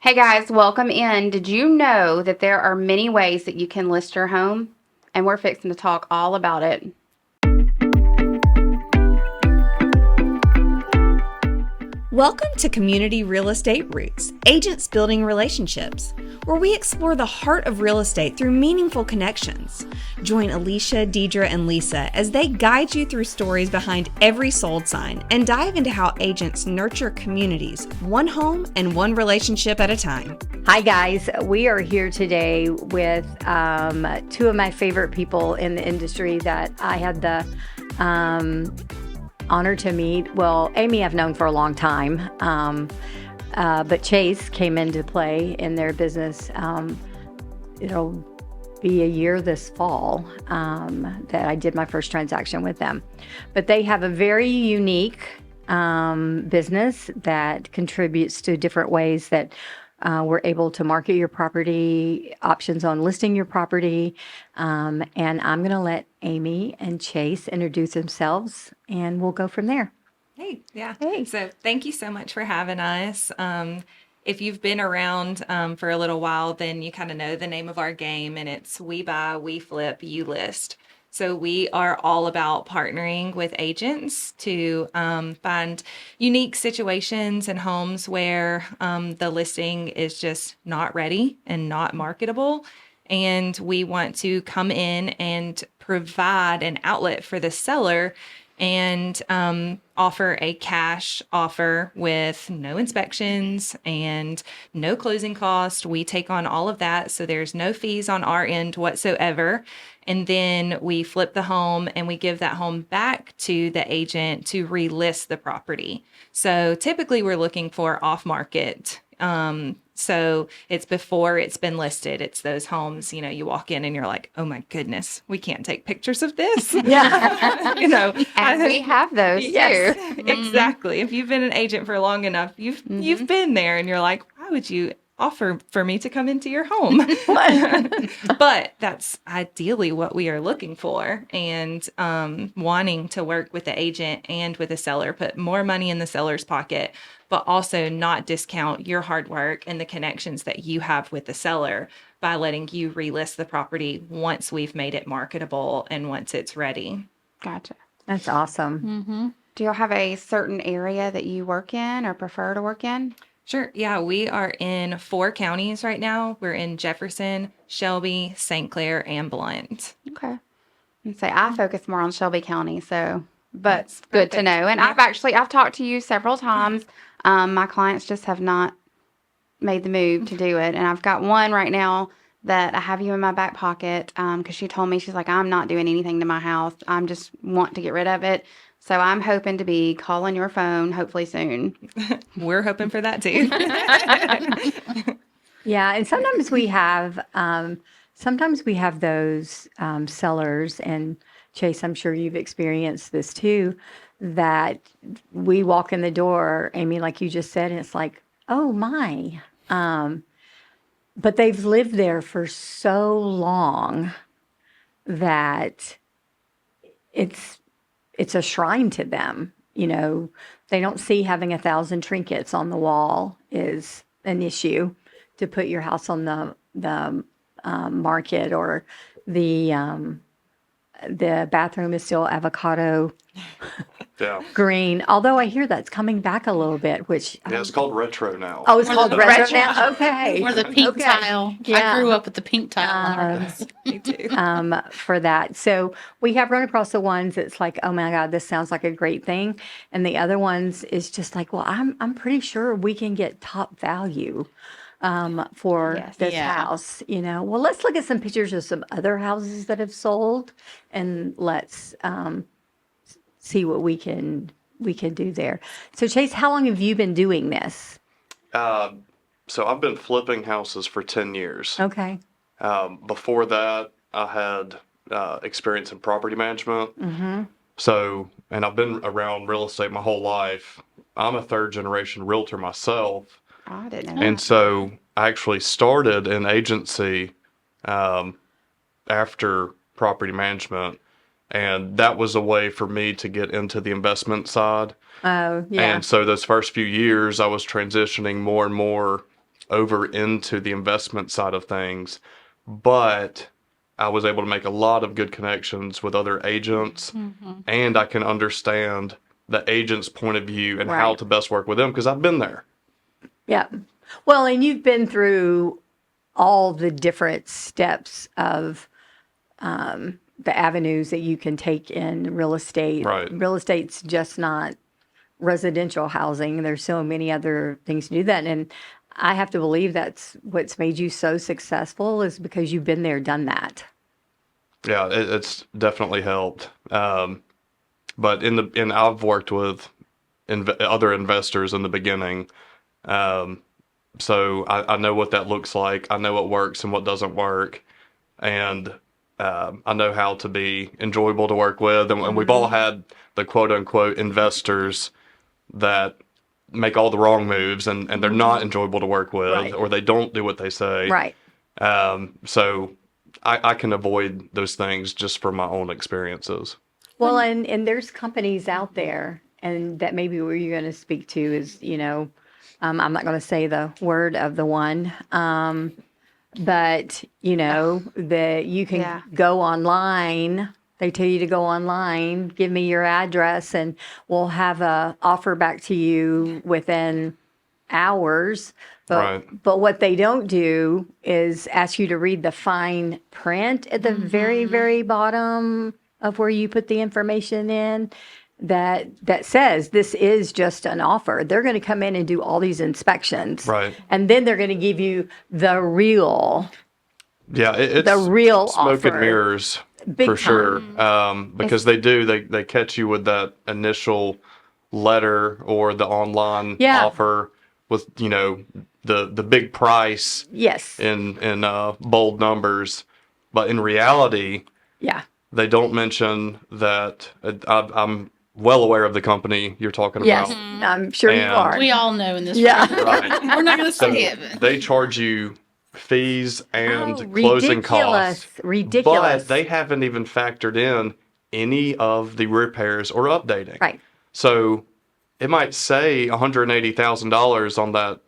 Hey guys, welcome in. Did you know that there are many ways that you can list your home? And we're fixing to talk all about it. Welcome to Community Real Estate Roots, Agents Building Relationships, where we explore the heart of real estate through meaningful connections. Join Alicia, Deidre, and Lisa as they guide you through stories behind every sold sign and dive into how agents nurture communities, one home and one relationship at a time. Hi guys, we are here today with two of my favorite people in the industry that I had the honor to meet. Well, Amy I've known for a long time, but Chase came into play in their business. It'll be a year this fall that I did my first transaction with them. But they have a very unique business that contributes to different ways that we're able to market your property, options on listing your property. And I'm going to let Amy and Chase introduce themselves, and we'll go from there. Hey, yeah. Hey. So thank you so much for having us. If you've been around for a little while, then you kind of know the name of our game, and it's we buy, we flip, you list. So we are all about partnering with agents to find unique situations and homes where the listing is just not ready and not marketable. And we want to come in and provide an outlet for the seller and offer a cash offer with no inspections and no closing cost. We take on all of that, so there's no fees on our end whatsoever. And then we flip the home and we give that home back to the agent to relist the property. So typically we're looking for off market. So it's before it's been listed. It's those homes, you walk in and you're like, oh my goodness, we can't take pictures of this. Yeah. And we have those Yes, too. exactly. If you've been an agent for long enough, you've been there and you're like, why would you offer for me to come into your home? But that's ideally what we are looking for, and wanting to work with the agent and with the seller, put more money in the seller's pocket, but also not discount your hard work and the connections that you have with the seller by letting you relist the property once we've made it marketable and once it's ready. Gotcha. That's awesome. Do you have a certain area that you work in or prefer to work in? Sure. Yeah, we are in 4 counties right now. We're in Jefferson, Shelby, St. Clair, and Blount. Okay. And say I focus more on Shelby County, so but That's good to perfect. know. And Yeah. I've talked to you several times. My clients just have not made the move to do it, and I've got one right now that I have you in my back pocket because she told me, she's like, I'm not doing anything to my house. I'm just want to get rid of it. So I'm hoping to be calling your phone hopefully soon. We're hoping for that too. Yeah, and sometimes we have those sellers, and Chase, I'm sure you've experienced this too, that we walk in the door, Amy, like you just said, and it's like, oh my. But they've lived there for so long that it's a shrine to them. They don't see having 1,000 trinkets on the wall is an issue to put your house on the market, or the bathroom is still avocado Yeah. green. Although I hear that's coming back a little bit, which Yeah, it's called retro now. oh, it's Or called the retro retro. now. Okay, Or the pink Okay. tile. Yeah. I grew up with the pink tile on our house. Me too. For that. So we have run across the ones that's like, oh my God, this sounds like a great thing. And the other ones is just like, well, I'm pretty sure we can get top value for Yes. this Yeah. house. Well, let's look at some pictures of some other houses that have sold, and let's see what we can do there. So Chase, how long have you been doing this? So I've been flipping houses for 10 years. Okay. Before that, I had experience in property management. So, and I've been around real estate my whole life. I'm a third generation realtor myself. Oh, I didn't know that. And so I actually started an agency after property management. And that was a way for me to get into the investment side. Oh, yeah. And so those first few years, I was transitioning more and more over into the investment side of things, but I was able to make a lot of good connections with other agents, and I can understand the agent's point of view and how Right. to best work with them because I've been there. Yeah. Well, and you've been through all the different steps of the avenues that you can take in real estate. Right. Real estate's just not residential housing. There's so many other things to do that. And I have to believe that's what's made you so successful is because you've been there, done that. Yeah, it's definitely helped. But I've worked with other investors in the beginning, so I know what that looks like. I know what works and what doesn't work, and I know how to be enjoyable to work with. And we've all had the quote unquote investors that make all the wrong moves and they're not enjoyable to work with, Right. or they don't do what they say. Right. So I can avoid those things just from my own experiences. Well, and there's companies out there, and that maybe where you're going to speak to is, I'm not going to say the word of the one, but that you can Yeah. go online. They tell you to go online, give me your address, and we'll have a offer back to you within hours. Right. But what they don't do is ask you to read the fine print at the very, very bottom of where you put the information in that says this is just an offer. They're going to come in and do all these inspections. Right. And then they're going to give you the real Yeah, it's the real smoke offer. and mirrors Big for time. sure. Because they catch you with that initial letter or the online Yeah. offer with the big price Yes. in bold numbers, but in reality Yeah. they don't mention that. I'm well aware of the company you're talking Yes. about. I'm sure you And- are. We all know in this Yeah. room. Right. We're not going to So say it. but- they charge you fees and Oh, closing costs. Ridiculous. But they haven't even factored in any of the repairs or updating. Right. So it might say $180,000 on that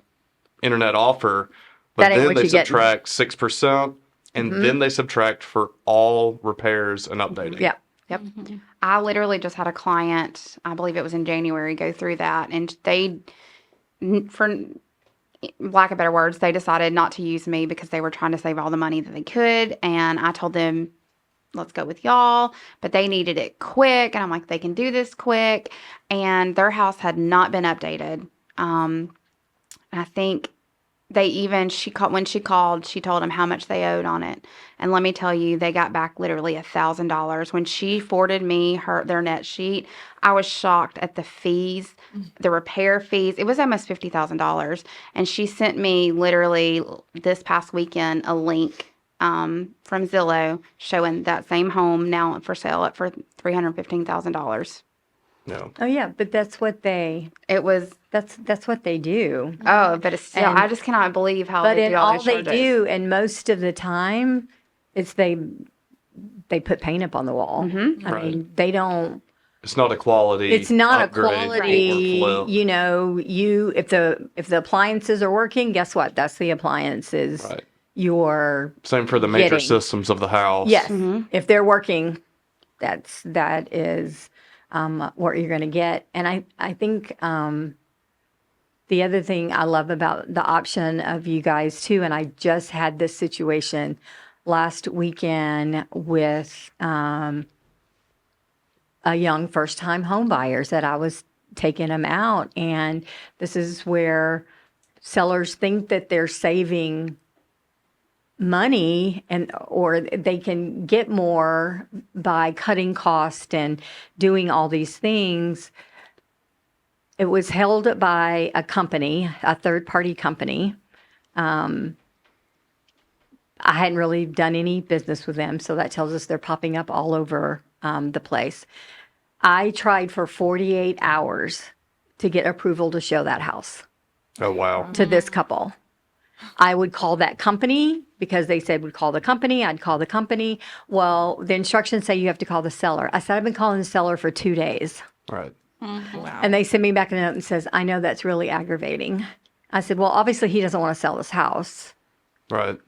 internet offer, but That ain't then what they you get. subtract 6%, and then they subtract for all repairs and updating. Yeah. Yep. I literally just had a client, I believe it was in January, go through that. And for lack of better words, they decided not to use me because they were trying to save all the money that they could. And I told them, let's go with y'all. But they needed it quick. And I'm like, they can do this quick. And their house had not been updated. And I think when she called, she told them how much they owed on it. And let me tell you, they got back literally $1,000. When she forwarded me their net sheet, I was shocked at the fees, the repair fees. It was almost $50,000. And she sent me literally this past weekend a link from Zillow showing that same home now for sale at for $315,000. No. Oh yeah, but that's what they It was that's what they do. but it's still And- I just cannot believe how But they in do all all these they charges. do, and most of the time, it's they put paint up on the wall. I Right. mean, they don't. It's not a quality. It's not upgrade a or quality. flip. If the appliances are working, guess what? That's the appliances. Right. You're Same for the major getting. systems of the house. Yes. If they're working, that is what you're going to get. And I think the other thing I love about the option of you guys too, and I just had this situation last weekend with a young first-time home buyers that I was taking them out, and this is where sellers think that they're saving money or they can get more by cutting cost and doing all these things. It was held by a company, a third-party company. I hadn't really done any business with them, so that tells us they're popping up all over the place. I tried for 48 hours to get approval to show that house Oh, wow. to this couple. I would call that company because they said we'd call the company. I'd call the company. Well, the instructions say you have to call the seller. I said, I've been calling the seller for 2 days. Right. Wow. And they send me back a note and says, I know that's really aggravating. I said, well, obviously he doesn't want to sell this house. Right.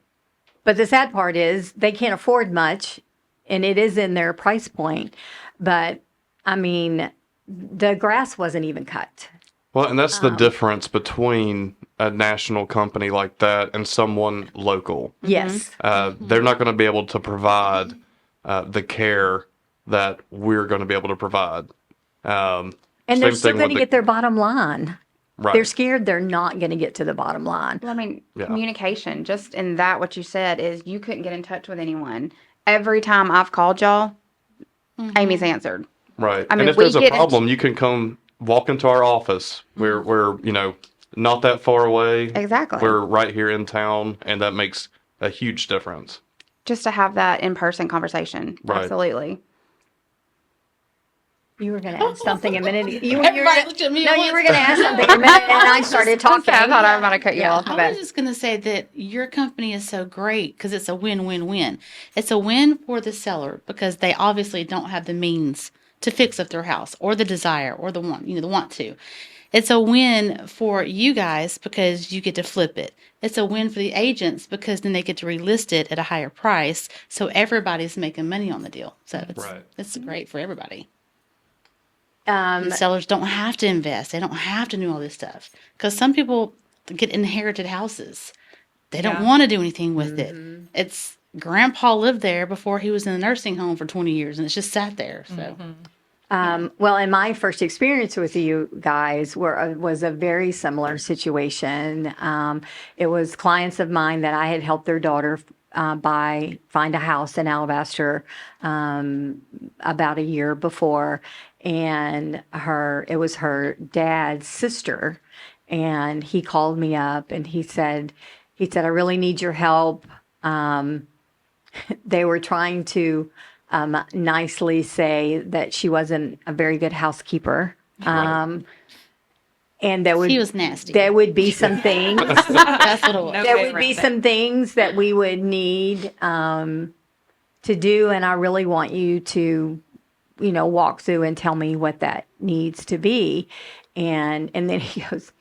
But the sad part is they can't afford much, and it is in their price point. But I mean, the grass wasn't even cut. Well, and that's the difference between a national company like that and someone local. Yes. They're not going to be able to provide the care that we're going to be able to provide. And they're Same still thing going with to get their bottom line. right. They're scared they're not going to get to the bottom line. Well, I mean, Yeah. communication, just in that, what you said is you couldn't get in touch with anyone. Every time I've called y'all, Amy's answered. Right. I mean, and if we there's a get- problem, you can come walk into our office. We're not that far away. Exactly. We're right here in town, and that makes a huge difference. Just to have that in-person conversation. Right. Absolutely. You were going to ask something a minute. Everybody looked at me No, at you once. were going to ask something a minute, and I started talking. I thought I might have cut you Yeah. off. My I bad. was just going to say that your company is so great because it's a win-win-win. It's a win for the seller because they obviously don't have the means to fix up their house or the desire or the want, the want to. It's a win for you guys because you get to flip it. It's a win for the agents because then they get to relist it at a higher price. So everybody's making money on the deal. So it's great for everybody. The sellers don't have to invest. They don't have to do all this stuff because some people get inherited houses. They don't want to do anything with it. It's grandpa lived there before he was in a nursing home for 20 years and it's just sat there. So Well, and my first experience with you guys was a very similar situation. It was clients of mine that I had helped their daughter find a house in Alabaster about a year before, and it was her dad's sister, and he called me up and he said, I really need your help. They were trying to nicely say that she wasn't a very good housekeeper. And he was nasty. there would be some things. That's what it was. No There way would be around some things that we would need to do, and I really want you to, walk through and tell me what that needs to be. And then he goes,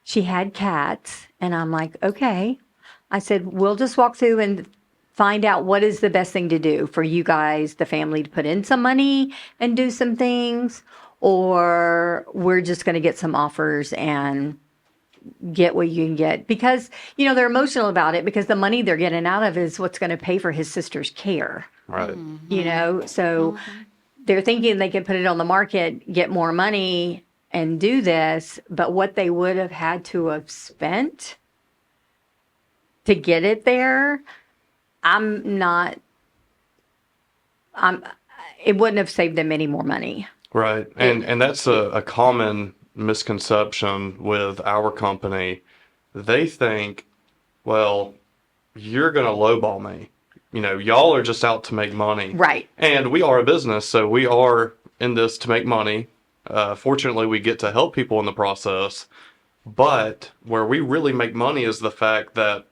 she had cats, and I'm like, okay. I said, we'll just walk through and find out what is the best thing to do for you guys, the family, to put in some money and do some things, or we're just going to get some offers and get what you can get. Because, they're emotional about it because the money they're getting out of is what's going to pay for his sister's care. Right. So they're thinking they can put it on the market, get more money, and do this, but what they would have had to have spent to get it there, it wouldn't have saved them any more money. Right. And that's a common misconception with our company. They think, well, you're going to lowball me. Y'all are just out to make money. Right. And we are a business, so we are in this to make money. Fortunately, we get to help people in the process. But where we really make money is the fact that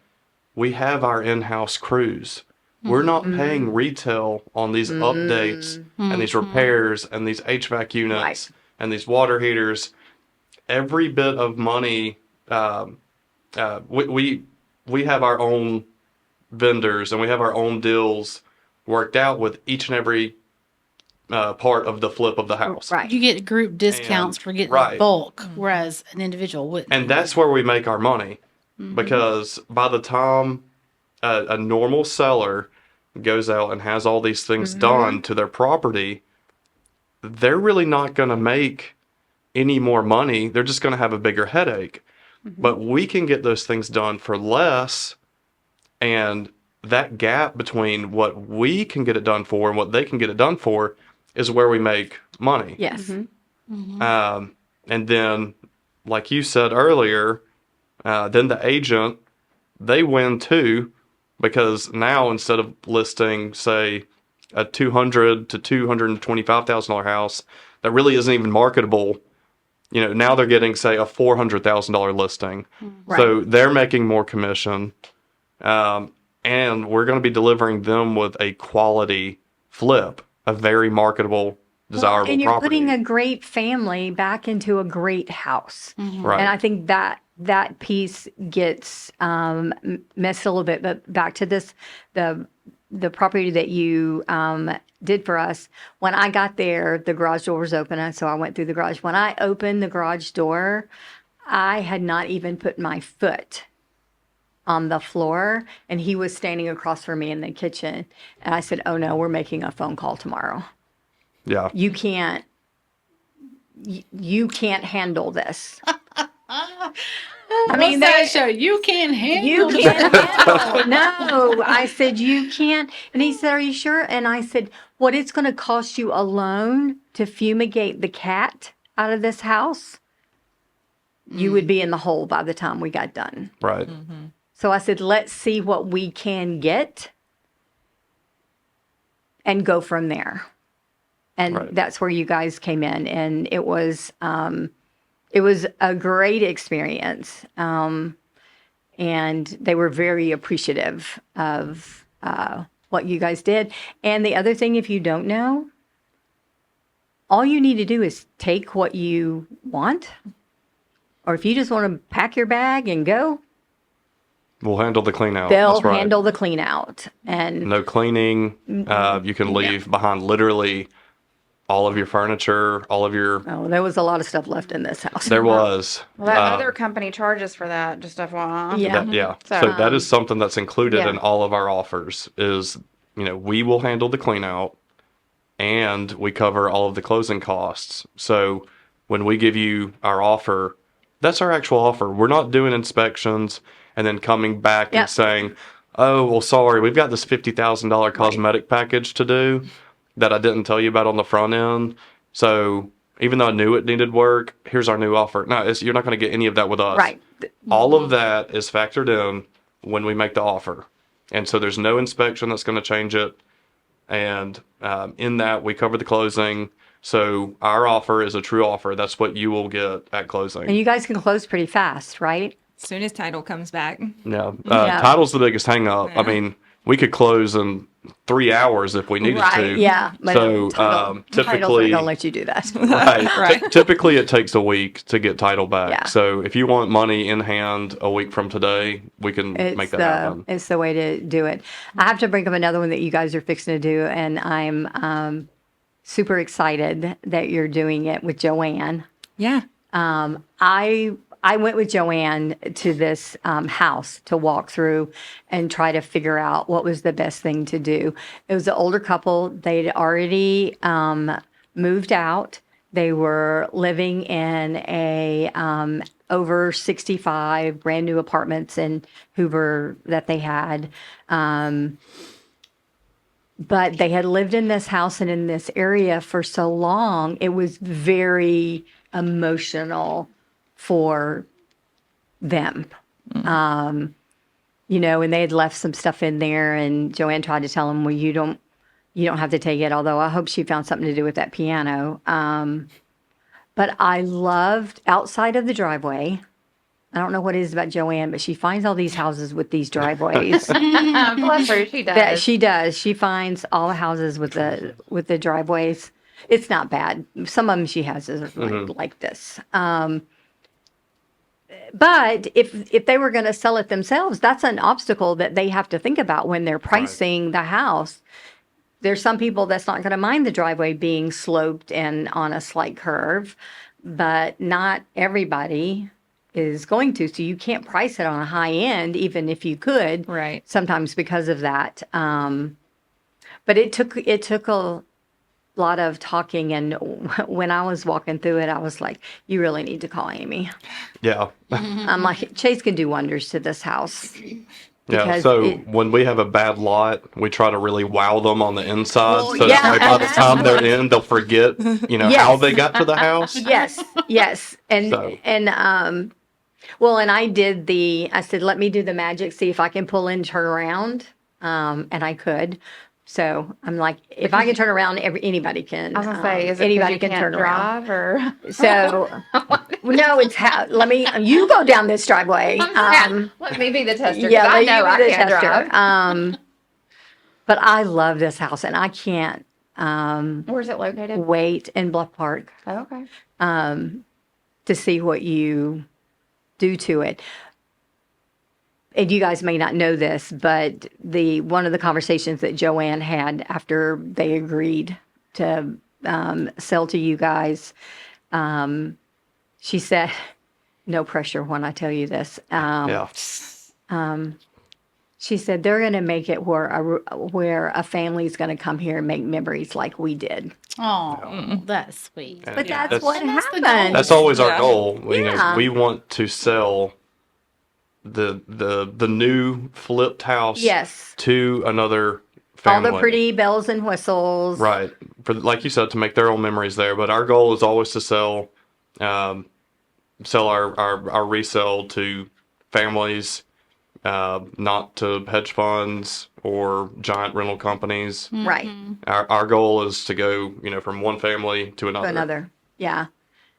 we have our in-house crews. We're not paying retail on these updates and these repairs and these HVAC units and these water heaters. Every bit of money, we have our own vendors and we have our own deals worked out with each and every part of the flip of the house. Right. You get group discounts for getting bulk, whereas an individual wouldn't. And that's where we make our money. Because by the time a normal seller goes out and has all these things done to their property, they're really not going to make any more money. They're just going to have a bigger headache. But we can get those things done for less, and that gap between what we can get it done for and what they can get it done for is where we make money. Yes. And then, like you said earlier, then the agent, they win too, because now instead of listing, say, a $200,000 to $225,000 house that really isn't even marketable, now they're getting, say, a $400,000 listing. So they're making more commission, and we're going to be delivering them with a quality flip, a very marketable desirable and you're property. putting a great family back into a great house. Right. And I think that piece gets messed a little bit. But back to this, the property that you did for us. When I got there, the garage door was open, and so I went through the garage. When I opened the garage door, I had not even put my foot on the floor, and he was standing across from me in the kitchen. And I said, "Oh no, we're making a phone call tomorrow. Yeah. You can't handle this." I mean, that show you can't handle. You can't handle it. No, I said, you can't. And he said, are you sure? And I said, what it's going to cost you alone to fumigate the cat out of this house, you would be in the hole by the time we got done. Right. So I said, let's see what we can get and go from there. And Right. that's where you guys came in. And it was a great experience. And they were very appreciative of what you guys did. And the other thing, if you don't know, all you need to do is take what you want. Or if you just want to pack your bag and go, We'll handle the clean out. they'll That's right. handle the clean out. And No cleaning. You can leave behind literally all of your furniture, all of your. oh, there was a lot of stuff left in this house. There was. Well, that other company charges for that, just FYI. Yeah. Yeah. So, So that is something that's included yeah. in all of our offers is, we will handle the clean out and we cover all of the closing costs. So when we give you our offer, that's our actual offer. We're not doing inspections and then coming back Yep. and saying, oh, well, sorry, we've got this $50,000 cosmetic package to do that I didn't tell you about on the front end. So even though I knew it needed work, here's our new offer. No, you're not going to get any of that with us. Right. All of that is factored in when we make the offer. And so there's no inspection that's going to change it. And in that, we cover the closing. So our offer is a true offer. That's what you will get at closing. And you guys can close pretty fast, right? As soon as title comes back. Yeah. Yeah. Title's the biggest hang up. I mean, we could close in 3 hours if we needed to. Yeah. But So title's typically, not gonna let you do that. right. Right. Typically, it takes a week to get title back. Yeah. So if you want money in hand a week from today, we can make that happen. It's the way to do it. I have to bring up another one that you guys are fixing to do, and I'm super excited that you're doing it with Joanne. Yeah. I went with Joanne to this house to walk through and try to figure out what was the best thing to do. It was an older couple. They'd already moved out. They were living in a over 65 brand new apartments in Hoover that they had. But they had lived in this house and in this area for so long, it was very emotional for them. And they had left some stuff in there, and Joanne tried to tell them, well, you don't have to take it, although I hope she found something to do with that piano. But I loved outside of the driveway. I don't know what it is about Joanne, but she finds all these houses with these driveways. Bless her, she does. That she does. She finds all the houses with the driveways. It's not bad. Some of them she has is like this. But if they were going to sell it themselves, that's an obstacle that they have to think about when they're pricing the house. There's some people that's not going to mind the driveway being sloped and on a slight curve, but not everybody is going to. So you can't price it on a high end, even if you could. Right. Sometimes because of that. But it took a lot of talking, and when I was walking through it, I was like, you really need to call Amy. Yeah. I'm like, Chase can do wonders to this house. Yeah. Because So when we have a bad lot, we try to really wow them on the inside. Well, So yeah. that way by the time they're in, they'll forget, how they got to the house. Yes. And, So- and I said, let me do the magic, see if I can pull in, turn around. And I could. So I'm like, if I can turn around, anybody can. I was gonna say, is it anybody anybody can turn around. drive or? So, no, you go down this driveway. Let me be the tester. Yeah, I let know you I be the can't tester. drive. But I love this house, and I can't Where's it located? wait in Bluff Park Oh, okay. to see what you do to it. And you guys may not know this, but one of the conversations that Joanne had after they agreed to sell to you guys, she said, no pressure when I tell you this. Yeah. She said they're going to make it where a family's going to come here and make memories like we did. Oh, that's sweet. And But yeah, that's what And that's the happened. goal. That's always our Yeah. goal. You know, Yeah. we want to sell the new flipped house Yes. to another All family. the pretty bells and whistles. Right. For like you said, to make their own memories there. But our goal is always to sell our resale to families, not to hedge funds or giant rental companies. Right. Our goal is to go, from one family to another. To another. Yeah.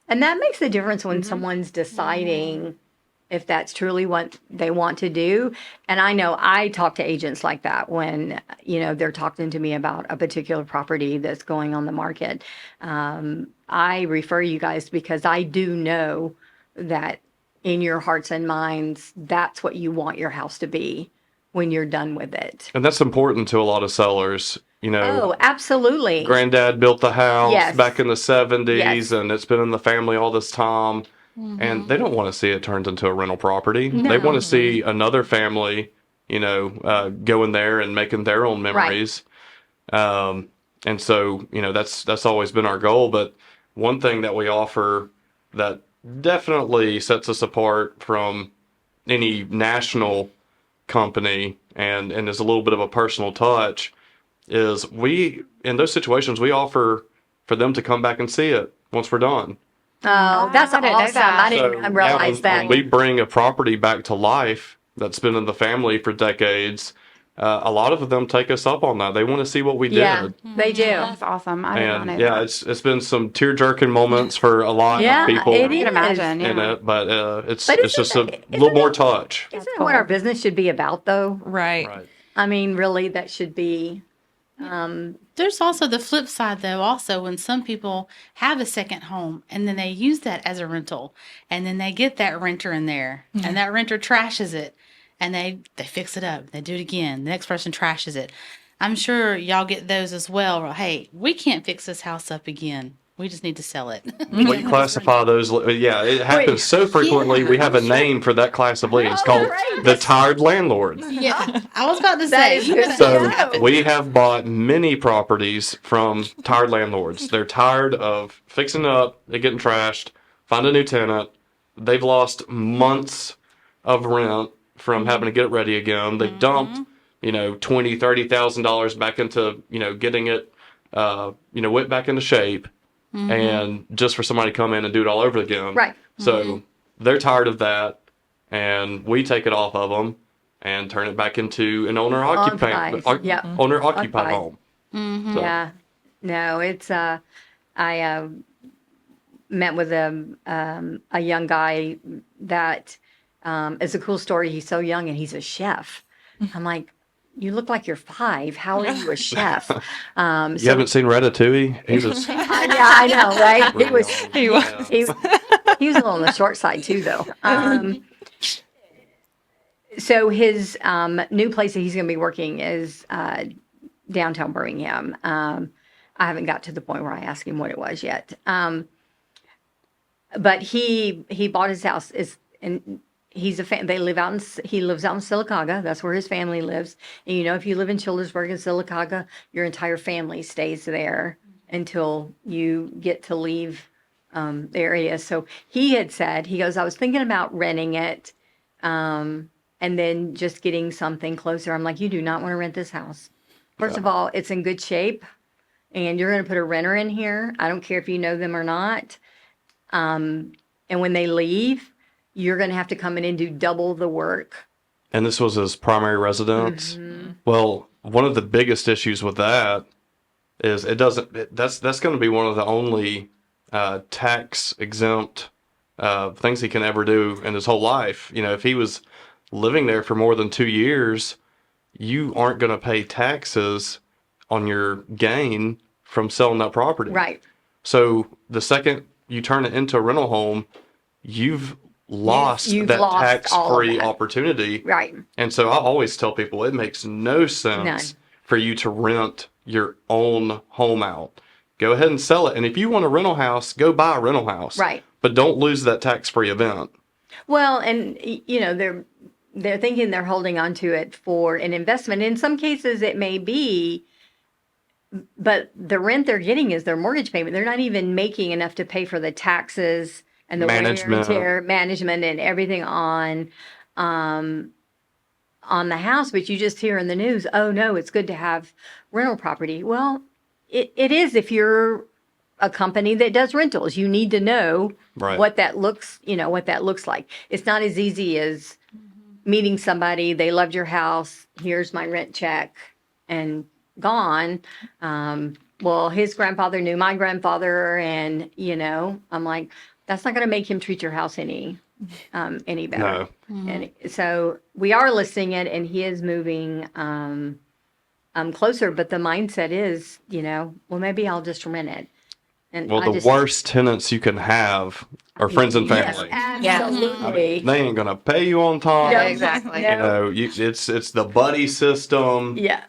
And that makes a difference when someone's deciding if that's truly what they want to do. And I know I talk to agents like that when, they're talking to me about a particular property that's going on the market. I refer you guys because I do know that in your hearts and minds, that's what you want your house to be when you're done with it. And that's important to a lot of sellers. Oh, absolutely. Granddad built the house Yes. back in the 70s, Yes. and it's been in the family all this time. And they don't want to see it turned into a rental property. They No. want to see another family, going there and making their own memories. And so, that's always been our goal. But one thing that we offer that definitely sets us apart from any national company and is a little bit of a personal touch is in those situations, we offer for them to come back and see it once we're done. Oh, that's I didn't know awesome. that. I didn't realize when that. we bring a property back to life that's been in the family for decades, a lot of them take us up on that. They want to see what we Yeah, did. they do. That's awesome. I did not know And yeah, that. it's been some tear jerking moments for a lot Yeah, of people it I can is. imagine. in Yeah. it, but it's But it's just a little more touch. Isn't it what our business should be about, though? Right. Right. I mean, really, that should be. There's also the flip side, though, also, when some people have a second home and then they use that as a rental and then they get that renter in there and that renter trashes it and they fix it up. They do it again. The next person trashes it. I'm sure y'all get those as well. Well, hey, we can't fix this house up again. We just need to sell it. We classify those. Yeah, it happens so frequently. We have a name for that class of leads called great. the tired landlords. Yeah, I was about to That say. is you good know, to So know. we have bought many properties from tired landlords. They're tired of fixing up, it getting trashed, find a new tenant. They've lost months of rent from having to get it ready again. They've dumped, $20,000-$30,000 back into, getting it, went back into shape. And just for somebody to come in and do it all over again. Right. So they're tired of that, and we take it off of them and turn it back into an owner-occupied Occupied, yep. owner-occupied Occupied. home. So, Yeah. No, it's. I met with a young guy that is a cool story. He's so young and he's a chef. I'm like, you look like you're 5. How are you a chef? You haven't seen Ratatouille? He was Yeah, I know, right? He was. He was. He was a little on the short side too, though. So his new place that he's going to be working is downtown Birmingham. I haven't got to the point where I asked him what it was yet. But he bought his house. And he lives out in Sylacauga. That's where his family lives. And if you live in Childersburg and Sylacauga, your entire family stays there until you get to leave the area. So he had said, he goes, I was thinking about renting it and then just getting something closer. I'm like, you do not want to rent this house. First of all, it's in good shape and you're going to put a renter in here. I don't care if you know them or not. And when they leave, you're going to have to come in and do double the work. And this was his primary residence. Well, one of the biggest issues with that is that's going to be one of the only tax exempt things he can ever do in his whole life. If he was living there for more than 2 years, you aren't going to pay taxes on your gain from selling that property. Right. So the second you turn it into a rental home, you've lost you've that lost all of tax-free that. opportunity. Right. And so I always tell people it makes no sense for you to rent your own home out. Go ahead and sell it. And if you want a rental house, go buy a rental house. Right. But don't lose that tax-free event. Well, and they're thinking they're holding on to it for an investment. In some cases, it may be, but the rent they're getting is their mortgage payment. They're not even making enough to pay for the taxes and the wear and Management. tear, management, and everything on the house. But you just hear in the news, oh no, it's good to have rental property. Well, it is if you're a company that does rentals. You need to know Right. what that looks like. It's not as easy as meeting somebody, they loved your house, here's my rent check, and gone. Well, his grandfather knew my grandfather, and I'm like, that's not going to make him treat your house any better. No. And so we are listing it, and he is moving closer, but the mindset is, well, maybe I'll just rent it. And Well, the worst tenants you can have are friends and family. Yes, absolutely. They ain't gonna pay you on time. Yeah, exactly. It's the buddy system. Yeah.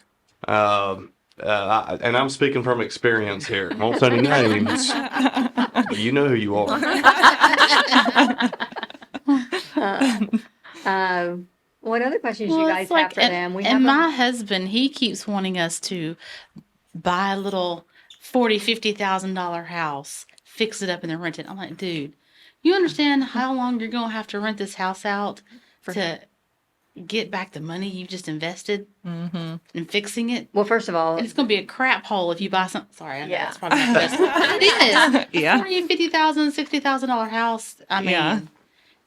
And I'm speaking from experience here. I won't say any names, but you know who you are. What other questions you Well, guys it's like, have for them? and my husband, he keeps wanting us to buy a little $40,000-$50,000 house, fix it up, and then rent it. I'm like, dude, you understand how long you're gonna have to rent this house out to get back the money you just invested in fixing it? Well, first of all, And it's gonna be a crap hole if you buy some. Sorry, I know Yeah. that's probably not the best. But it is. Yeah. $40,000, $50,000, $60,000 house. I mean, Yeah.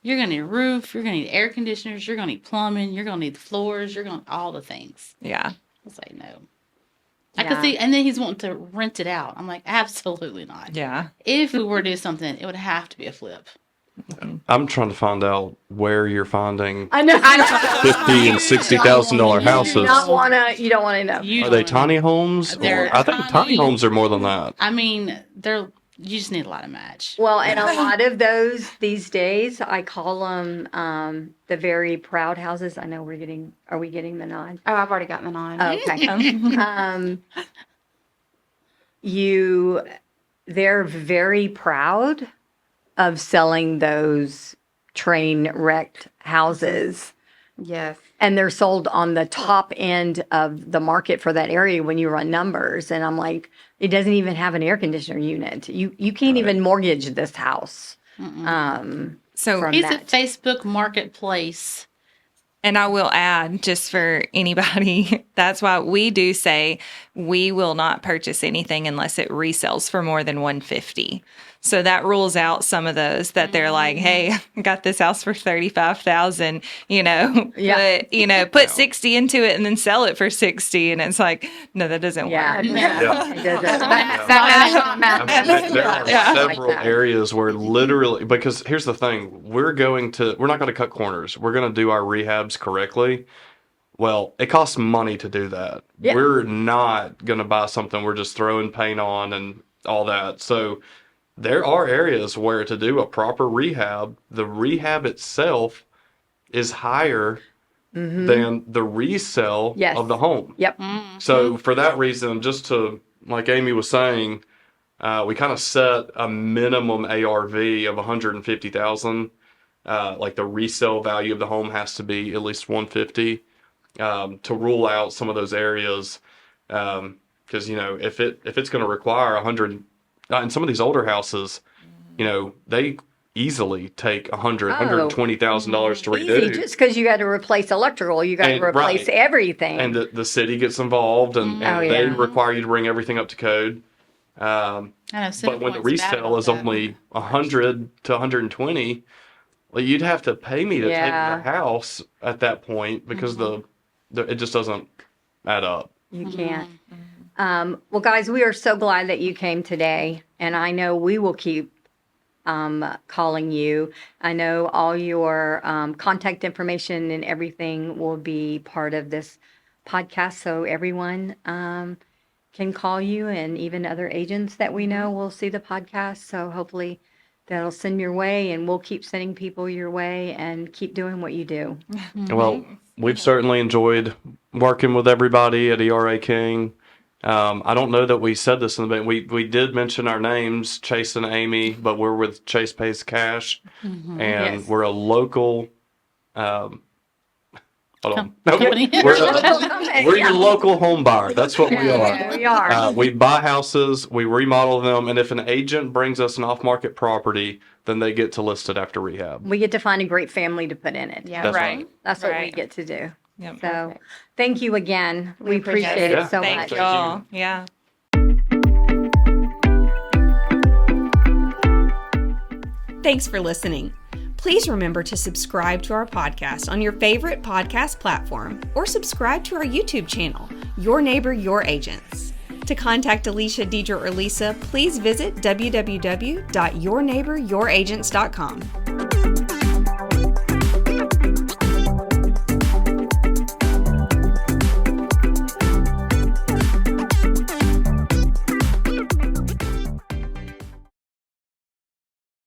you're gonna need a roof. You're gonna need air conditioners. You're gonna need plumbing. You're gonna need the floors. You're gonna all the things. Yeah. It's like no. I could see, and then he's wanting to rent it out. I'm like, absolutely not. Yeah. If we were to do something, it would have to be a flip. I'm trying to find out where you're finding I know. $50,000 and $60,000 houses. You don't want to know. You Are they don't- tiny homes? They're I think tiny tiny. homes are more than that. I mean, you just need a lot of match. Well, and a lot of those these days, I call them the very proud houses. I know are we getting the nod? Oh, I've already gotten the nod. Okay. They're very proud of selling those train wrecked houses. Yes. And they're sold on the top end of the market for that area when you run numbers. And I'm like, it doesn't even have an air conditioner unit. You can't even mortgage this house. So From It's a that. Facebook marketplace. And I will add, just for anybody, that's why we do say we will not purchase anything unless it resells for more than 150. So that rules out some of those that they're like, hey, I got this house for 35,000, put 60 into it and then sell it for 60. And it's like, no, that doesn't Yeah. work. Yeah. It doesn't. There are Yeah. several Like that. areas where literally, because here's the thing, we're not going to cut corners. We're going to do our rehabs correctly. Well, it costs money to do that. Yeah. We're not going to buy something we're just throwing paint on and all that. So there are areas where to do a proper rehab, the rehab itself is higher than the resale Yes. of the home. Yep. So for that reason, just to, like Amy was saying, we kind of set a minimum ARV of 150,000. Like the resale value of the home has to be at least 150 to rule out some of those areas. Because if it's going to require 100, in some of these older houses, they easily take $120,000 to redo. Easy, just because you got to replace electrical, you got to And- replace right. everything. And the city gets involved, and Oh, they yeah. require you to bring everything up to code. I know. But when the resale is only 100 to 120, well, you'd have to pay me to Yeah. take the house at that point because it just doesn't add up. You can't. Well, guys, we are so glad that you came today, and I know we will keep calling you. I know all your contact information and everything will be part of this podcast, so everyone can call you, and even other agents that we know will see the podcast. So hopefully that'll send your way, and we'll keep sending people your way and keep doing what you do. Well, we've certainly enjoyed working with everybody at ERA King. I don't know that we said this in the beginning. We did mention our names, Chase and Amy, but we're with Chase Pays Cash, and Yes. we're a local. Hold on. Company. We're your local home buyer. That's what we are. We are. We buy houses, we remodel them, and if an agent brings us an off-market property, then they get to list it after rehab. We get to find a great family to put in it. Yeah. That's Right. That's what we Right. get to do. Yep. So thank you again. We appreciate appreciate it. it so Thank much. y'all. Yeah. Thanks for listening. Please remember to subscribe to our podcast on your favorite podcast platform or subscribe to our YouTube channel, Your Neighbor, Your Agents. To contact Alicia, Deidre, or Lisa, please visit www.yourneighboryouragents.com.